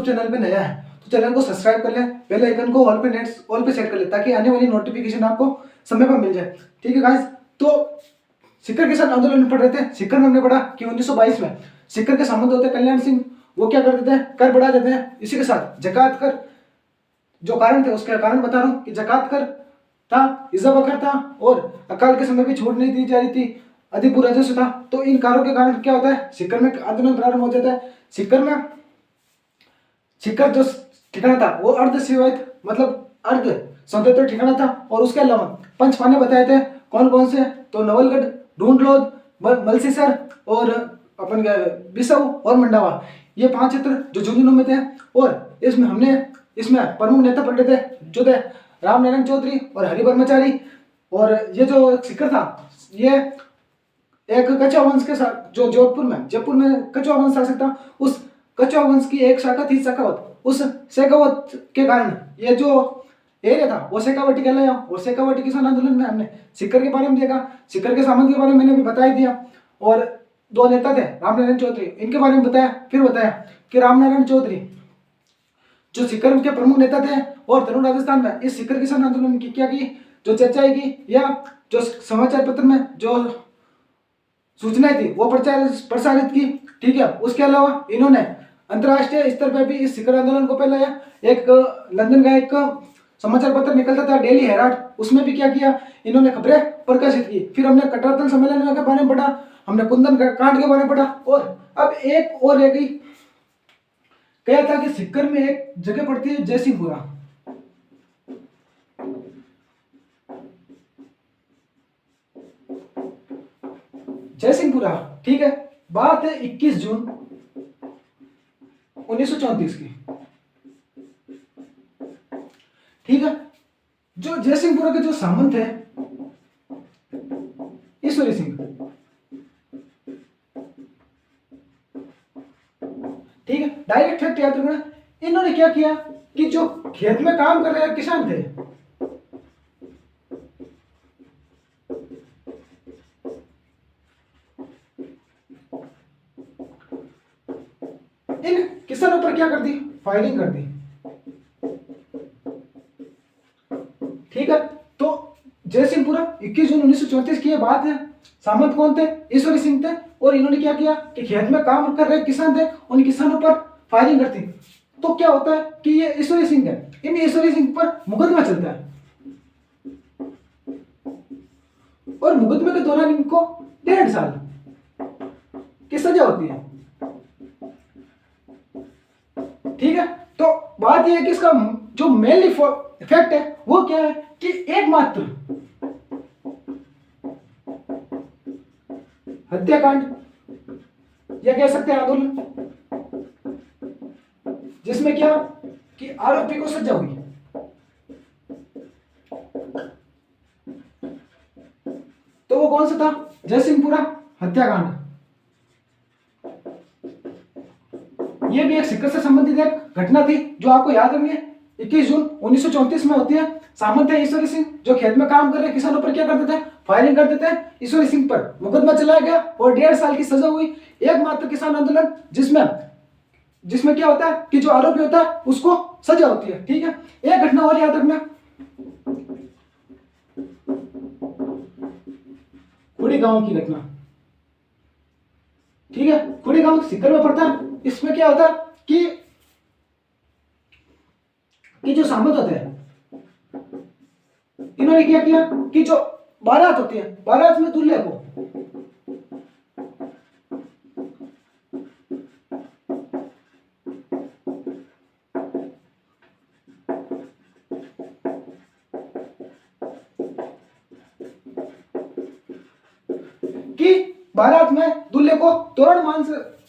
Channel पे नया है तो चैनल को सब्सक्राइब कर ले, बेल आइकन को ऑल पे सेट कर ले ताकि आने वाली नोटिफिकेशन आपको समय पर मिल जाए। ठीक है गाइस, तो सीकर किसान आंदोलन में पढ़ रहे थे। सीकर में हमने पढ़ा कि 1922 में सीकर के सामंत होते कल्याण सिंह, वो क्या करते थे, कर बढ़ा देते हैं। इसी के साथ जकात कर जो कारण थे उसके कारण बता रहा हूँ कि जकात कर था, इजाफा कर था और अकाल के समय भी छूट नहीं दी जा रही थी, अधिक राजस्व था। तो इन कारों के कारण क्या होता है, सीकर में आंदोलन प्रारंभ हो जाता है। सीकर जो ठिकाना था वो अर्ध सेवायत मतलब अर्ध स्वतंत्र ठिकाना था। और उसके अलावा पंच पाने बताए थे, कौन कौन से, तो नवलगढ़, ढूंढलोद, मलसीसर और अपन बिसव और मंडावा, ये 5 क्षेत्र जो झुंझुनू में थे। और इसमें प्रमुख नेता पढ़े थे जो थे रामनारायण चौधरी और हरि ब्रह्मचारी। और ये जो सीकर था ये एक कछुआ वंश के साथ जो जयपुर में कछुआ वंश शासक था, उस कछुआ वंश की एक शाखा थी शेखावत। उस शेखावत के कारण ये जो एरिया था वो शेखावटी कहलाया। और शेखावटी किसान आंदोलन में हमने सीकर के बारे में देखा, सीकर के सामंत के बारे में मैंने भी बता ही दिया। और 2 नेता थे रामनारायण चौधरी, इनके बारे में बताया। फिर बताया कि रामनारायण चौधरी जो सीकर के प्रमुख नेता थे और तरुण राजस्थान में इस सीकर किसान आंदोलन की क्या की जो चर्चाएं की या जो समाचार पत्र में जो सूचनाएं थी वो प्रसारित की। ठीक है, उसके अलावा इन्होंने अंतर्राष्ट्रीय स्तर पर भी इस सीकर आंदोलन को फैलाया। एक लंदन का एक समाचार पत्र निकलता था डेली हेराल्ड, उसमें भी क्या किया, इन्होंने खबरें प्रकाशित की। फिर हमने कटरातल सम्मेलन के बारे में पढ़ा, हमने कुंदन कांड के बारे में पढ़ा। और अब एक और रह गई, कहा था कि सीकर में एक जगह पड़ती है जयसिंहपुरा। जयसिंहपुरा, ठीक है, बात है 21 जून 1934 की। ठीक है, जो जयसिंहपुरा के जो सामंत है ईश्वरी सिंह, ठीक है, डायरेक्ट फैक्ट याद रखना, इन्होंने क्या किया कि जो खेत में काम कर रहे किसान थे, इन किसानों पर क्या कर दी, फायरिंग कर दी। ठीक है, तो जयसिंहपुरा 21 जून 1934 की ये बात है। सामंत कौन थे, ईश्वरी सिंह थे। और इन्होंने क्या किया कि खेत में काम कर रहे किसान थे, उन किसानों पर फायरिंग करती। तो क्या होता है कि ये ईश्वरी सिंह है, इन ईश्वरी सिंह पर मुकदमा चलता है और मुकदमे के दौरान इनको 1.5 साल की सजा होती है। ठीक है, तो बात यह है कि इसका जो मेन इफेक्ट है वो क्या है कि एकमात्र हत्याकांड या कह सकते हैं आंदोलन जिसमें क्या कि आरोपी को सजा हुई। तो वो कौन सा था, जयसिंहपुरा हत्याकांड। ये भी एक सीकर से संबंधित एक घटना थी जो आपको याद रखनी है। 21 जून 1934 में होती है। सामंत है ईश्वरी सिंह जो खेत में काम कर रहे किसानों पर क्या करते थे, फायरिंग करते थे। ईश्वरी सिंह पर मुकदमा चलाया गया और 1.5 साल की सजा हुई। एकमात्र किसान आंदोलन जिसमें क्या होता है कि जो आरोपी होता है उसको सजा होती है। ठीक है, एक घटना और याद रखना, खुड़ी गांव की घटना। ठीक है, खुड़ी गांव सीकर में पड़ता है। इसमें क्या होता है कि जो सामंत होते हैं इन्होंने क्या किया कि जो बारात होती है, बारात में दूल्हे को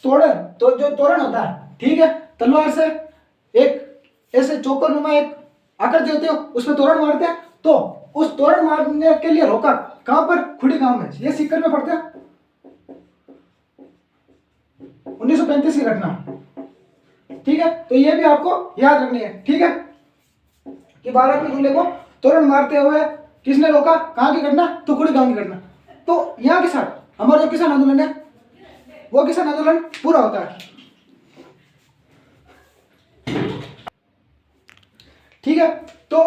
तोरण तो जो तोरण होता है, ठीक है, तलवार से एक ऐसे चौकर नुमा एक आकृति होती है उसमें तोरण मारते हैं। तो उस तोरण मारने के लिए रोका कहां पर, खुड़ी गांव में। ये सीकर में पड़ता है। 1935 की घटना। ठीक है, तो ये भी आपको याद रखनी है। ठीक है, कि बारात में दूल्हे को तोरण मारते हुए किसने रोका, कहां की घटना, तो खुड़ी गांव की घटना। तो यहां के साथ हमारा जो किसान आंदोलन है वो किसान आंदोलन पूरा होता है। ठीक है। तो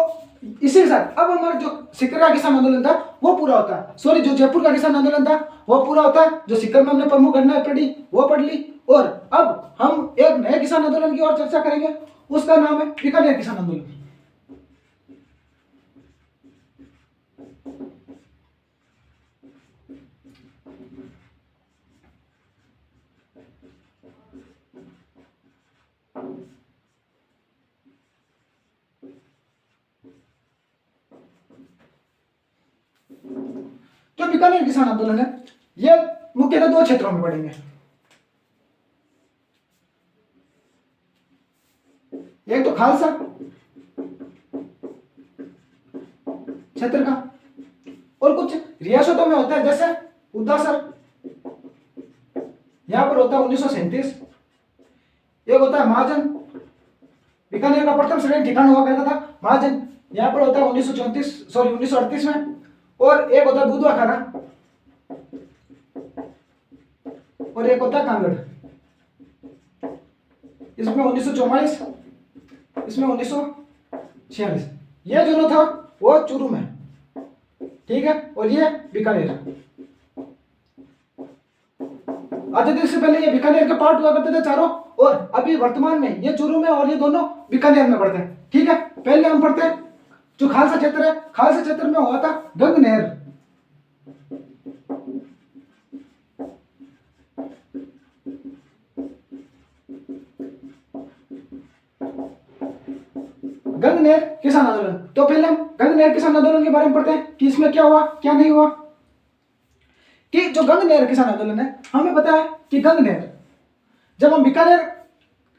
इसी के साथ अब हमारा जो सीकर का किसान आंदोलन था वो पूरा होता है, सॉरी जो जयपुर का किसान आंदोलन था वो पूरा होता है, जो सीकर में हमने प्रमुख घटनाएं पढ़ी वो पढ़ ली। और अब हम एक नए किसान आंदोलन की ओर चर्चा करेंगे, उसका नाम है बीकानेर किसान आंदोलन। जो बीकानेर किसान आंदोलन है ये मुख्यतः दो क्षेत्रों में पड़ेंगे। एक तो खालसा क्षेत्र का, और कुछ रियासतों में होता है जैसे उद्दासर, यहां पर होता है 1937। एक होता है महाजन, बीकानेर का प्रथम श्रेणी ठिकाना हुआ करता था महाजन, यहां पर होता है 1938 में। और एक होता है दूधवा खाना, और एक होता है कांगड़, इसमें 1944, इसमें 1946। ये दोनों था वो चूरू में, ठीक है, और ये बीकानेर। आजादी से पहले ये बीकानेर के पार्ट हुआ करते थे चारों, और अभी वर्तमान में ये चूरू में और ये दोनों बीकानेर में पड़ते हैं, ठीक है। पहले हम पढ़ते हैं जो खालसा क्षेत्र है, खालसा क्षेत्र में हुआ था गंगनहर। गंगनहर किसान आंदोलन, तो पहले हम गंगनहर किसान आंदोलन के बारे में पढ़ते हैं कि इसमें क्या हुआ क्या नहीं हुआ। कि जो गंगनहर किसान आंदोलन है, हमें पता है कि गंगनहर, जब हम बीकानेर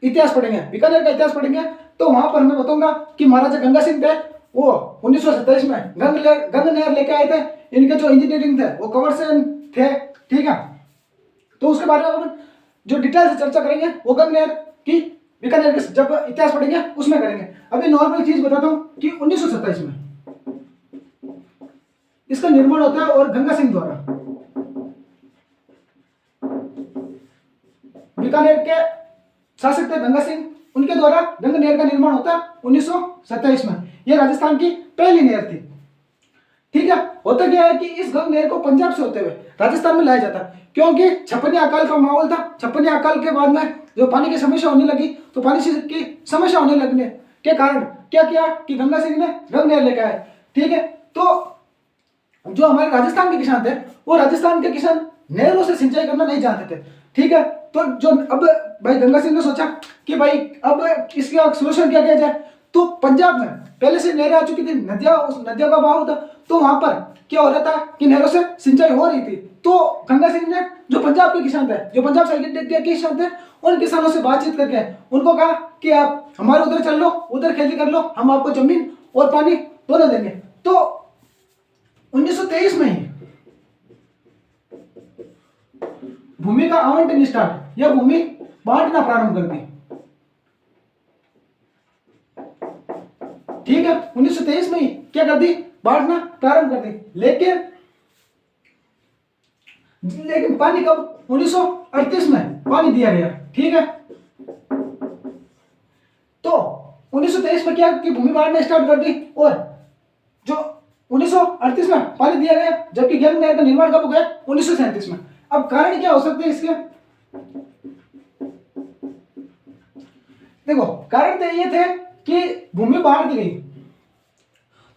इतिहास पढ़ेंगे, बीकानेर का इतिहास पढ़ेंगे, तो वहां पर मैं बताऊंगा कि महाराजा गंगा सिंह थे, वो 1927 में गंगनहर लेके आए थे। इनके जो इंजीनियरिंग थे वो कवर से थे, ठीक है। तो उसके बारे में हम जो डिटेल से चर्चा करेंगे वो गंगनहर की, बीकानेर के जब इतिहास पढ़ेंगे उसमें करेंगे। अभी नॉर्मल चीज बताता हूँ कि 1927 में इसका निर्माण होता है, और गंगा सिंह द्वारा, बीकानेर के शासक थे गंगा सिंह, उनके द्वारा गंगनहर का निर्माण होता है 1927 में। यह राजस्थान की पहली नहर थी, ठीक है। होता क्या है कि इस गंगनहर को पंजाब से होते हुए राजस्थान में लाया जाता, क्योंकि छप्पनिया अकाल का माहौल था। छप्पनिया अकाल के बाद में जो पानी की समस्या होने लगी, तो पानी की समस्या होने लगने के कारण क्या किया कि गंगा सिंह ने गंगनहर लेकर आए, ठीक है। तो जो हमारे राजस्थान के किसान थे, वो राजस्थान के किसान नहरों से सिंचाई करना नहीं जानते थे, ठीक है। तो जो अब भाई गंगा सिंह ने सोचा कि भाई अब इसका सोल्यूशन क्या किया जाए। तो पंजाब में पहले से नहरें आ चुकी थी, नदियां, उस नदियों का बहाव था, तो वहां पर क्या हो रहा था कि नहरों से सिंचाई हो रही थी। तो गंगा सिंह ने जो पंजाब के किसान थे, जो पंजाब साइड के किसान थे, उन किसानों से बातचीत करके उनको कहा कि आप हमारे उधर चल लो, उधर खेती कर लो, हम आपको जमीन और पानी दोनों देंगे। तो 1923 में ही भूमि का आवंटन स्टार्ट, या भूमि बांटना प्रारंभ कर दी, ठीक है। 1923 में ही क्या कर दी, बांटना प्रारंभ कर दी। लेकिन पानी कब, 1938 में पानी दिया गया, ठीक है। तो 1923 में क्या कि भूमि बांटना स्टार्ट कर दी, और जो 1938 में पानी दिया गया, जबकि गंगनहर का निर्माण कब हो गया, 1937 में। अब कारण क्या हो सकते हैं इसके, देखो कारण तो ये थे कि भूमि बांट दी गई,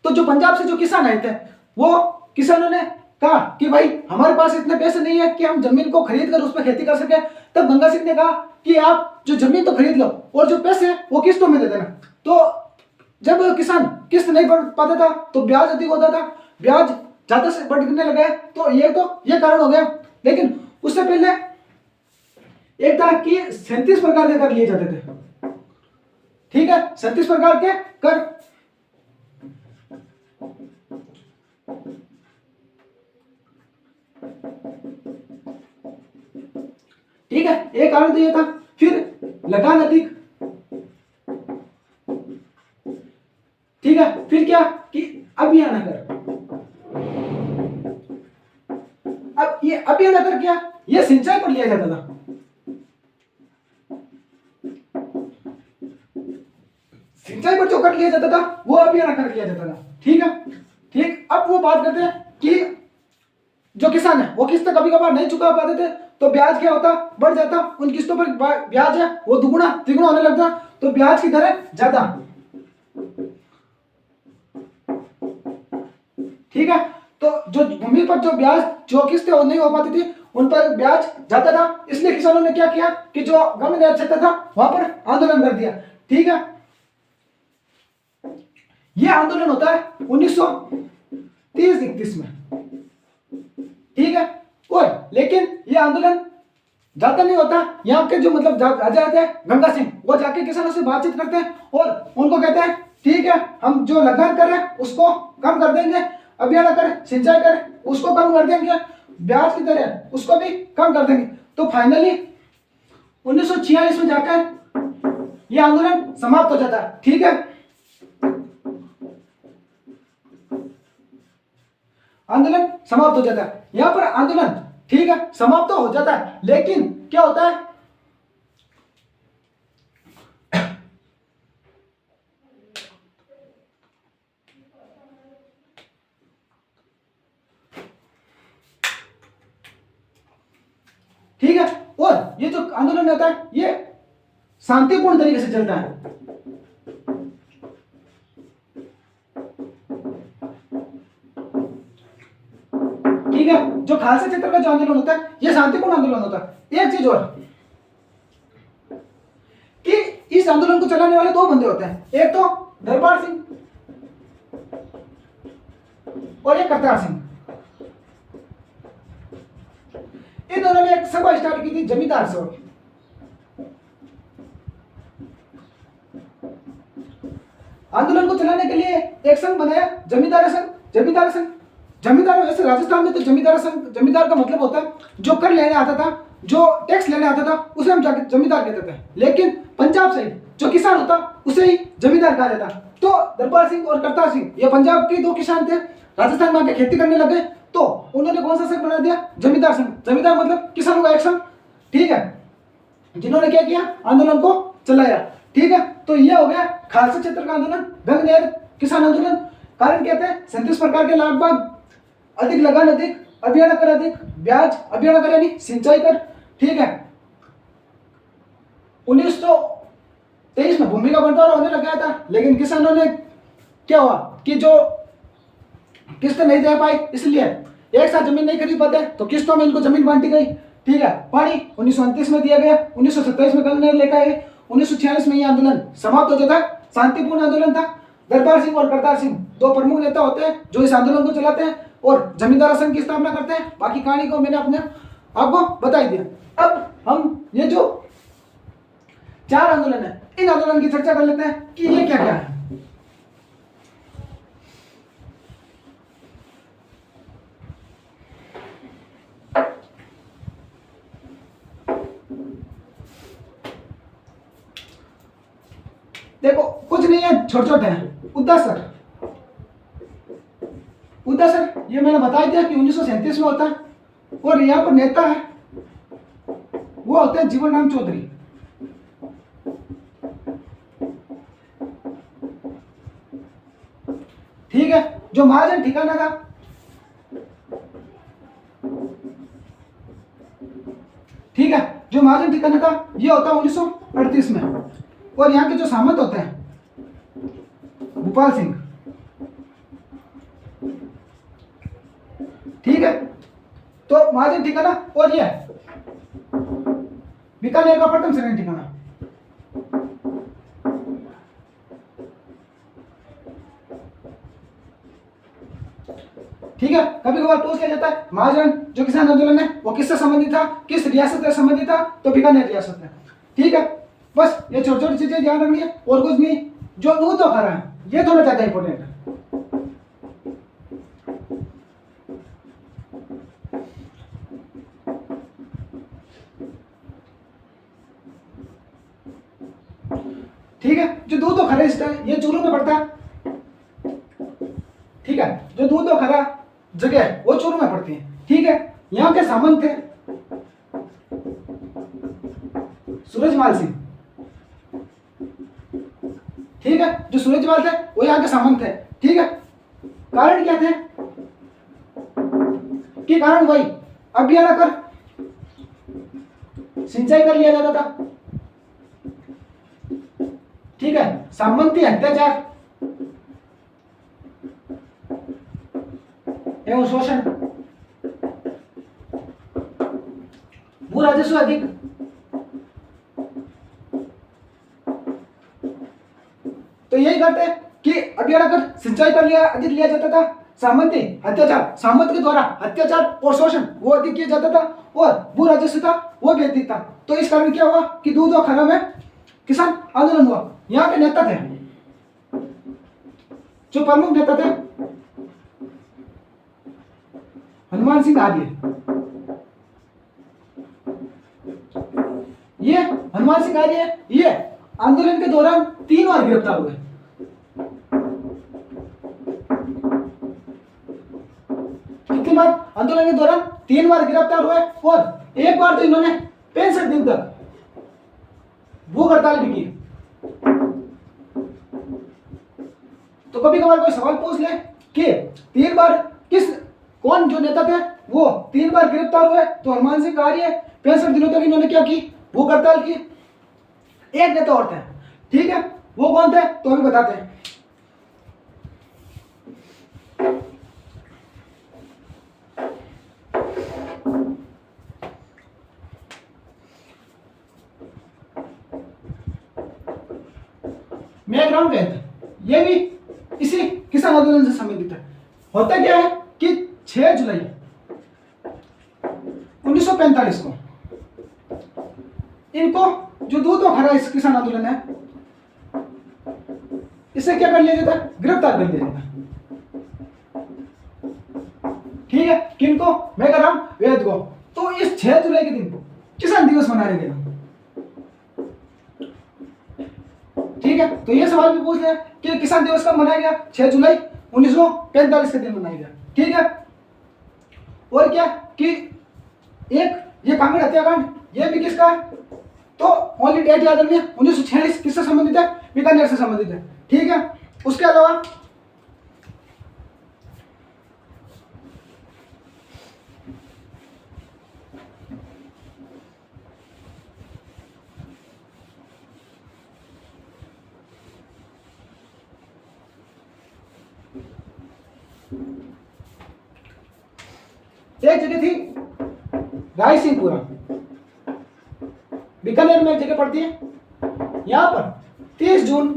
तो जो पंजाब से जो किसान आए थे, वो किसानों ने कहा कि भाई हमारे पास इतने पैसे नहीं है कि हम जमीन को खरीद कर उस पर खेती कर सके। तब गंगा सिंह ने कहा कि आप जो जमीन तो खरीद लो, और जो पैसे वो किस्तों में दे देना। तो जब किसान किस्त नहीं भर पाता था तो ब्याज अधिक होता था, ब्याज ज्यादा से बढ़ने लगा, तो ये कारण हो गया। लेकिन उससे पहले एक था कि 37 प्रकार के कर लिए जाते थे, ठीक है, 37 प्रकार के कर, ठीक है। एक कारण तो ये था। फिर लगान अधिक, ठीक है। फिर क्या कि अभियान कर, अब ये अभियान कर क्या, ये सिंचाई पर लिया जाता था। सिंचाई पर जो कट लिया जाता था वो अभियान कट लिया जाता था। ठीक है, ठीक। अब वो बात करते हैं कि जो किसान है वो किस्त कभी कभार नहीं चुका पाते थे तो ब्याज क्या होता, बढ़ जाता, उन किस्तों पर ब्याज है वो दुगुना तिगुना होने लगता, तो ब्याज की दरें ज्यादा। ठीक है, तो जो भूमि पर जो ब्याज जो किस्तें नहीं हो पाती थी उन पर ब्याज जाता था, इसलिए किसानों ने क्या किया कि जो गम क्षेत्र था वहां पर आंदोलन कर दिया। ठीक है, यह आंदोलन होता है 1930-31 में। ठीक है, और लेकिन यह आंदोलन ज्यादा नहीं होता। यहाँ के जो मतलब राजा थे गंगा सिंह, वो जाके किसानों से बातचीत करते हैं और उनको कहते हैं ठीक है हम जो लगान कर रहे हैं उसको कम कर देंगे, अभियान कर सिंचाई कर उसको कम कर देंगे, ब्याज की दरें उसको भी कम कर देंगे। तो फाइनली 1946 में जाकर यह आंदोलन समाप्त हो जाता है। ठीक है, आंदोलन समाप्त हो जाता है। यहां पर आंदोलन ठीक है समाप्त तो हो जाता है, लेकिन क्या होता है ठीक है, और ये जो आंदोलन होता है ये शांतिपूर्ण तरीके से चलता है। ठीक है, जो खालसा क्षेत्र का जो आंदोलन होता है ये शांतिपूर्ण आंदोलन होता है। एक चीज और कि इस आंदोलन को चलाने वाले दो बंदे होते हैं, एक तो दरबार सिंह और एक करतार सिंह। इन दोनों ने एक सभा स्टार्ट की थी जमींदार सभा। आंदोलन को चलाने के लिए एक संघ बनाया जमींदार संघ। जमींदार वैसे राजस्थान में तो जमींदार संघ, जमींदार का मतलब होता है जो कर लेने आता था, जो टैक्स लेने आता था उसे हम जमींदार कहते थे, लेकिन पंजाब से जो किसान होता उसे ही जमींदार कहा जाता। तो दरबार सिंह और करतार सिंह ये पंजाब के दो किसान थे, राजस्थान में आके खेती करने लगे तो उन्होंने कौन सा संघ बना दिया, जमींदार संघ। जमींदार मतलब किसानों का एक संघ। ठीक है, जिन्होंने क्या किया आंदोलन को चलाया। ठीक है, तो यह हो गया खालसा क्षेत्र का आंदोलन, गंगनेर किसान आंदोलन। कारण क्या थे 37 प्रकार के लगभग अधिक लगान अधिक, अभियान कर अधिक, ब्याज अभियान कर यानी सिंचाई कर। ठीक है, 1923 में भूमि का बंटवारा होने लग गया था, लेकिन किसानों ने क्या हुआ कि जो किस्त नहीं दे पाए, इसलिए एक साथ जमीन नहीं खरीद पाते तो किस्तों में इनको जमीन बांटी गई। ठीक है, पानी 1929 में दिया गया, 1927 में गंगनेर लेकर आए, 1946 में यह आंदोलन समाप्त हो जाता। शांतिपूर्ण आंदोलन था। दरबार सिंह और करतार सिंह दो प्रमुख नेता होते हैं जो इस आंदोलन को चलाते हैं और जमींदार संघ की स्थापना करते हैं। बाकी कहानी को मैंने अपने आपको बता ही दिया। अब हम ये जो चार आंदोलन है इन आंदोलन की चर्चा कर लेते हैं कि ये क्या क्या है। देखो कुछ नहीं है, छोटे छोटे हैं। उद्दासर ये मैंने बता दिया कि 1937 में होता है और यहाँ पर नेता है वो होते हैं जीवन राम चौधरी। ठीक है, जो महाजन ठिकाना था ठीक है, जो महाजन ठिकाना था ये होता है 1938 में। और यहाँ के जो सामंत होते हैं भूपाल सिंह। ठीक है, तो महाजन ठिकाना और ये बीकानेर का प्रथम श्रेणी ठिकाना। ठीक है, कभी कभार पूछ लिया जाता है महाजन जो किसान आंदोलन है वो किससे संबंधित था, किस रियासत से संबंधित था, तो बीकानेर रियासत है। ठीक है, बस ये छोटी छोटी चीजें ध्यान रखनी है और कुछ नहीं। जो दूध तो खा रहा है ये थोड़ा ज्यादा इंपॉर्टेंट है। ठीक है, जो दूध तो खरा ये चूरू में पड़ता है। ठीक है, जो दूध तो खरा जगह वो चूरू में पड़ती है। ठीक है, यहाँ के सामंत थे सूरजमाल सिंह। ठीक है। जो सूरजवाल थे वो यहाँ के सामंत थे, ठीक है। कारण क्या थे कि कारण वही अभियान कर सिंचाई कर लिया जाता था, ठीक है। सामंती अत्याचार एवं शोषण, भू राजस्व अधिक, तो यही करते कि अभियान कर सिंचाई कर लिया अधिक लिया जाता था, सामंती अत्याचार, सामंत के द्वारा अत्याचार और शोषण वो अधिक किया जाता था, और भू राजस्व था वो भी अधिक था। तो इस कारण क्या हुआ कि दूध और खरा में किसान आंदोलन हुआ। यहाँ के नेता थे, जो प्रमुख नेता थे, हनुमान सिंह आर्य। ये हनुमान सिंह आर्य ये आंदोलन के दौरान 3 बार गिरफ्तार हुए। कितनी बार? आंदोलन के दौरान 3 बार गिरफ्तार हुए, और एक बार तो इन्होंने 65 दिन तक भूख हड़ताल भी की। तो कभी कभार कोई सवाल पूछ ले कि 3 बार कौन जो नेता थे वो 3 बार गिरफ्तार हुए, तो हनुमान सिंह आर्य 65 दिनों तक इन्होंने क्या की? भूख हड़ताल की। एक नेता और थे, ठीक है, वो कौन थे तो अभी बताते हैं। मेघराम वैद्य, ये भी इसी किसान आंदोलन से संबंधित है। होता क्या है कि 6 जुलाई 1945 को इनको जो दूध और खरा इस किसान आंदोलन है, इसे क्या कर लिया जाता है? गिरफ्तार कर लिया जाता है, ठीक है। किनको? मेघराम वैद्य को। तो इस 6 जुलाई के दिन को किसान दिवस मनाया गया, ठीक है। तो ये सवाल भी पूछ लिया कि किसान दिवस कब मनाया गया? 6 जुलाई 1945 के दिन मनाया गया, ठीक है। और क्या कि एक ये कांगड़ हत्याकांड, ये भी किसका है? तो ओनली डेट याद रखनी है, 1946 किससे संबंधित है? बीकानेर से संबंधित है, ठीक है। उसके अलावा एक जगह थी रायसिंहपुरा, बीकानेर में एक जगह पड़ती है। यहां पर 30 जून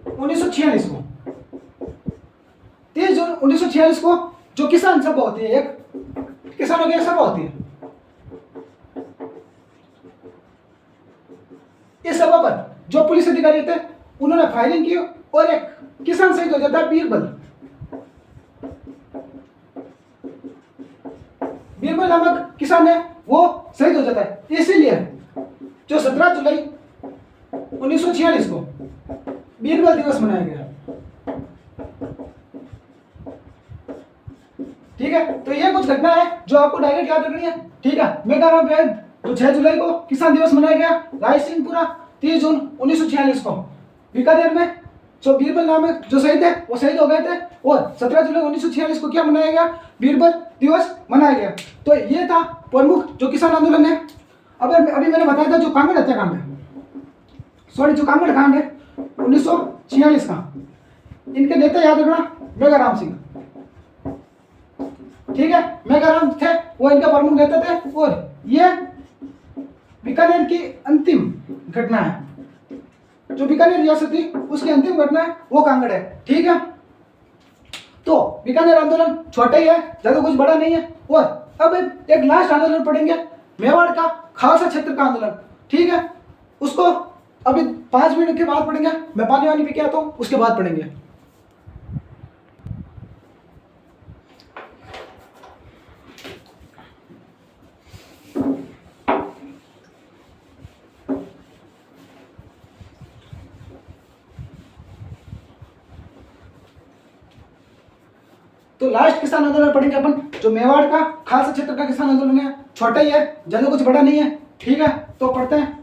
1946 को 30 जून 1946 को जो किसान सभा होती है, एक किसानों की एक सभा होती है। इस सभा पर जो पुलिस अधिकारी थे उन्होंने फायरिंग की, और एक किसान शहीद हो जाता है, बीरबल नामक किसान है वो शहीद हो जाता है। इसीलिए जो 17 जुलाई 1946 को बीरबल दिवस मनाया गया, ठीक है। तो ये कुछ घटना है जो आपको डायरेक्ट याद रखनी है, ठीक है। मेघराम वैद्य जो 6 जुलाई को किसान दिवस मनाया गया, रायसिंहपुरा 30 जून 1946 को बीकानेर में जो बीरबल नामक जो शहीद है वो शहीद हो गए थे, और 17 जुलाई 1946 को क्या मनाया गया? बीरबल दिवस मनाया गया। तो ये था प्रमुख जो किसान आंदोलन है। अब अभी मैंने बताया था जो कांगड़ हत्याकांड है, सॉरी जो कांगड़ कांड है 1946 का, इनके नेता याद रखना मेघराम सिंह, ठीक है। मेघराम थे वो इनका प्रमुख नेता थे, और ये बीकानेर की अंतिम घटना है, जो बीकानेर रियासत थी उसकी अंतिम घटना है वो कांगड़ है, ठीक है। तो बीकानेर आंदोलन छोटा ही है, ज्यादा कुछ बड़ा नहीं है। और अब एक लास्ट आंदोलन पढ़ेंगे, मेवाड़ का खालसा क्षेत्र का आंदोलन, ठीक है। उसको अभी 5 मिनट के बाद पढ़ेंगे, मैं पानी वानी पी के आता हूँ, उसके बाद पढ़ेंगे। तो लास्ट किसान आंदोलन पढ़ेंगे अपन, जो मेवाड़ का खालसा क्षेत्र का किसान आंदोलन है, छोटा ही है, ज्यादा कुछ बड़ा नहीं है, ठीक है। तो पढ़ते हैं।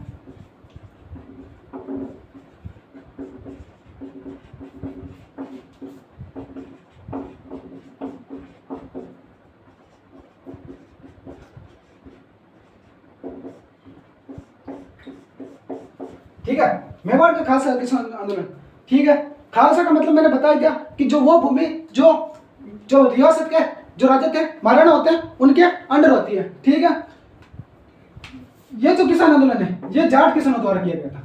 ठीक है, मेवाड़ का खालसा किसान आंदोलन। ठीक है, खालसा का मतलब मैंने बताया दिया कि जो वो भूमि जो जो रियासत के जो राजा थे महाराणा होते हैं उनके अंडर होती है। ठीक है, ये जो किसान आंदोलन है ये जाट किसानों द्वारा किया गया था।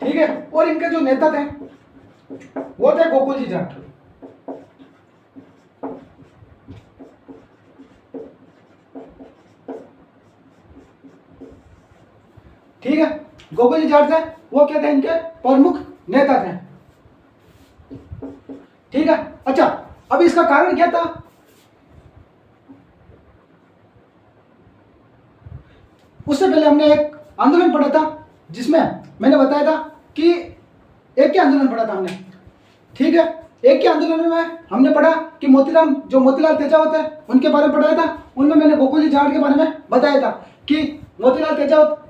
ठीक है, और इनके जो नेता थे वो थे गोकुल जी जाट। ठीक है, गोकुल जी जाट थे, वो क्या थे, इनके प्रमुख नेता थे। ठीक है, अच्छा अब इसका कारण क्या था? उससे पहले हमने एक आंदोलन पढ़ा था जिसमें मैंने बताया था कि एक के आंदोलन पढ़ा था हमने। ठीक है, एक के आंदोलन में हमने पढ़ा कि मोतीलाल तेजावत है उनके बारे में पढ़ाया था। उनमें मैंने गोकुल जी जाट के बारे में बताया था कि मोतीलाल तेजावत,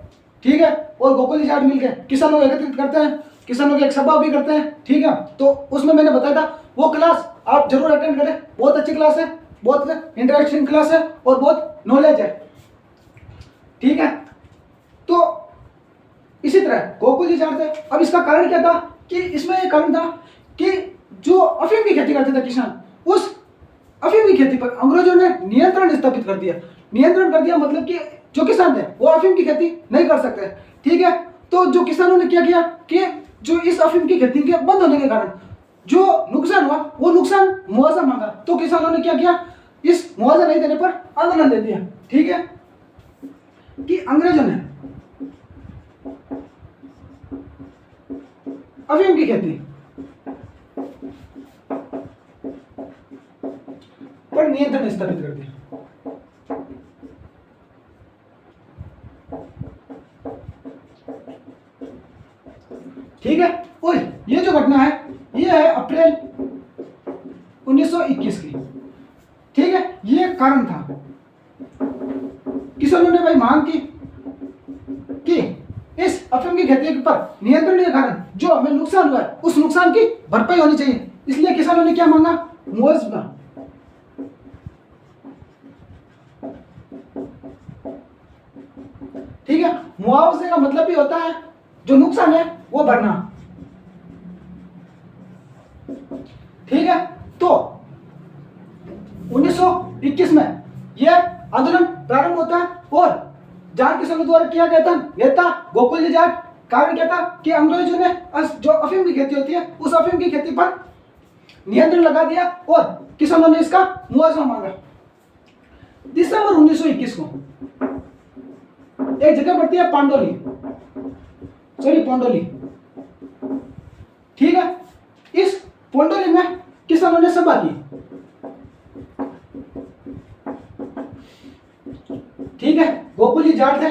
ठीक है, और गोकुल जी जाट मिलकर किसानों को एकत्रित करते हैं, किसानों की एक सभा भी करते हैं। ठीक है, तो उसमें मैंने बताया था वो क्लास आप जरूर अटेंड करें, बहुत अच्छी क्लास है, बहुत इंटरेस्टिंग क्लास है और बहुत नॉलेज है। ठीक है, तो इसी तरह गोकुल जी जाट थे। अब इसका कारण क्या था कि इसमें एक कारण था कि जो अफीम की खेती करते थे किसान, उस अफीम की खेती पर अंग्रेजों ने नियंत्रण स्थापित कर दिया। नियंत्रण कर दिया मतलब कि जो किसान थे वो अफीम की खेती नहीं कर सकते। ठीक है, तो जो किसानों ने क्या किया कि जो इस अफीम की खेती के बंद होने के कारण जो नुकसान हुआ वो नुकसान मुआवजा मांगा। तो किसानों ने क्या किया, इस मुआवजा नहीं देने पर आंदोलन दे दिया। ठीक है, कि अंग्रेजों ने अफीम की खेती पर नियंत्रण स्थापित कर दिया। ठीक है, और ये जो घटना है ये है अप्रैल 1921 की। ठीक है, ये कारण था किसानों ने भाई मांग की कि इस अफीम की खेती पर नियंत्रण के कारण जो हमें नुकसान हुआ है उस नुकसान की भरपाई होनी चाहिए। इसलिए किसानों ने क्या मांगा, मुआवजा। ठीक है, मुआवजे का मतलब भी होता है जो नुकसान है वो भरना। ठीक है, तो 1921 में यह आंदोलन प्रारंभ होता है और जाट किसानों द्वारा किया गया था। नेता गोकुल जी जाट। कारण क्या था कि अंग्रेजों ने जो अफीम की खेती होती है उस अफीम की खेती पर नियंत्रण लगा दिया और किसानों ने इसका मुआवजा मांगा। दिसंबर 1921 को एक जगह पड़ती है पोंडोली। ठीक है, इस पोंडोली में किसानों ने सभा की। ठीक है, गोकुल जी जाट थे।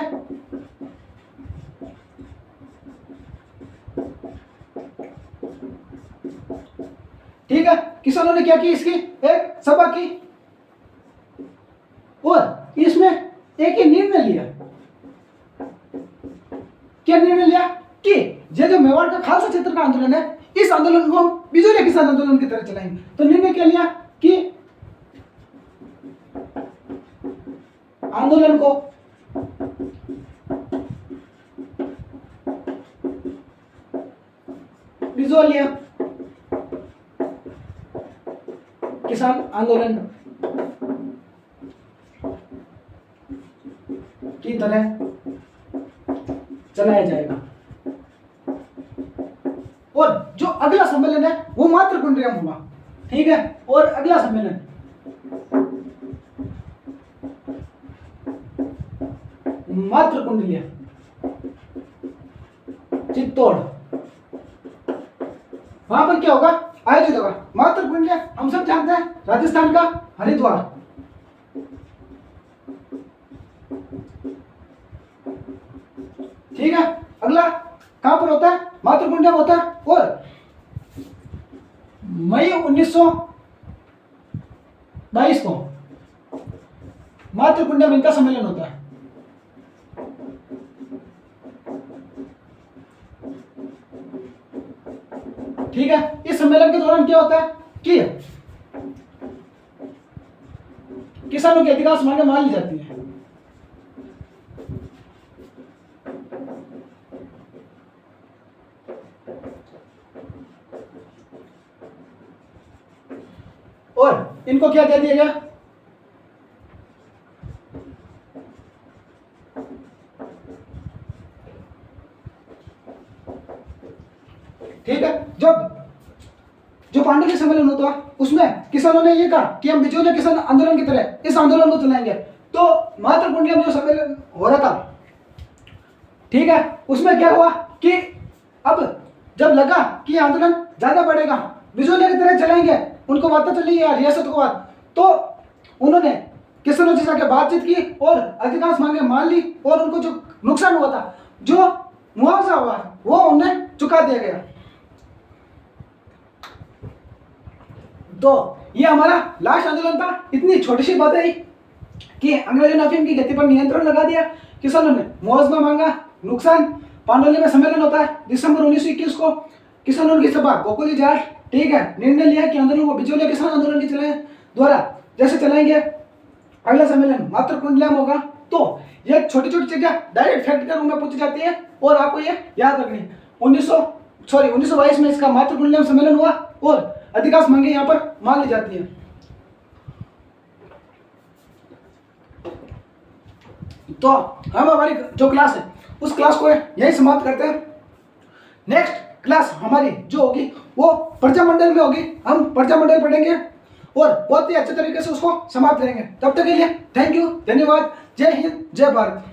ठीक है, किसानों ने क्या की, इसकी एक सभा की और इसमें एक ही निर्णय लिया। क्या निर्णय लिया कि ये जो मेवाड़ का खालसा क्षेत्र का आंदोलन है इस आंदोलन को हम बिजोलिया किसान आंदोलन की तरह चलाएंगे। तो निर्णय क्या लिया कि आंदोलन को बिजोलिया किसान आंदोलन की तरह चलाया जाएगा। और जो अगला सम्मेलन है वो मात्र कुंड्रिया में हुआ। ठीक है, और अगला सम्मेलन मात्र कुंडलिया चित्तौड़, वहां पर क्या होगा, आयोजित होगा। मात्र कुंडलिया हम सब जानते हैं राजस्थान का हरिद्वार। ठीक है, अगला कहां पर होता है, मात्र कुंडलिया में होता है। और मई 1922 को मात्र कुंडलिया में इनका सम्मेलन होता है। ठीक है, इस सम्मेलन के दौरान क्या होता है कि किसानों की अधिकांश मांगे मान ली जाती है। इनको क्या दे दिया गया? ठीक है, जब जो पांडुलिपि सम्मेलन होता उसमें किसानों ने ये कहा कि हम बिचौलिया किसान आंदोलन की तरह इस आंदोलन को चलाएंगे। तो मातृ कुंडली में जो सम्मेलन हो रहा था, ठीक है, उसमें क्या हुआ कि अब जब लगा कि आंदोलन ज्यादा बढ़ेगा, बिचौलिया की तरह चलाएंगे, उनको पता चली यार रियासत को बात, तो उन्होंने किसानों से जाकर बातचीत की और अधिकांश मांगे मान ली और उनको जो नुकसान हुआ था, जो मुआवजा हुआ, वो उन्हें चुका दिया गया। तो ये हमारा लास्ट आंदोलन था। इतनी छोटी सी बात है कि अंग्रेजों ने अफीम की खेती पर नियंत्रण लगा दिया, किसानों ने मुआवजा मांगा, नुकसान। पांडुलिपि में सम्मेलन होता है दिसंबर 1921 को, किसानों की सभा गोकुली जाट, ठीक है, निर्णय लिया कि आंदोलन को बिचौलिया किसान आंदोलन के चलाए द्वारा जैसे चलाएंगे। अगला सम्मेलन मातृ कुंडलिया में होगा। तो ये छोटी छोटी चीजें डायरेक्ट फैक्ट के रूप में पूछी जाती है और आपको ये याद रखनी है। 1922 में इसका मातृ कुंडलिया सम्मेलन हुआ और अधिकांश मांगे यहाँ पर मान ली जाती है। तो हम हमारी जो क्लास है उस क्लास को यही समाप्त करते हैं। नेक्स्ट क्लास हमारी जो होगी वो प्रजामंडल में होगी। हम प्रजामंडल पढ़ेंगे और बहुत ही अच्छे तरीके से उसको समाप्त करेंगे। तब तक के लिए थैंक यू, धन्यवाद, जय हिंद, जय भारत।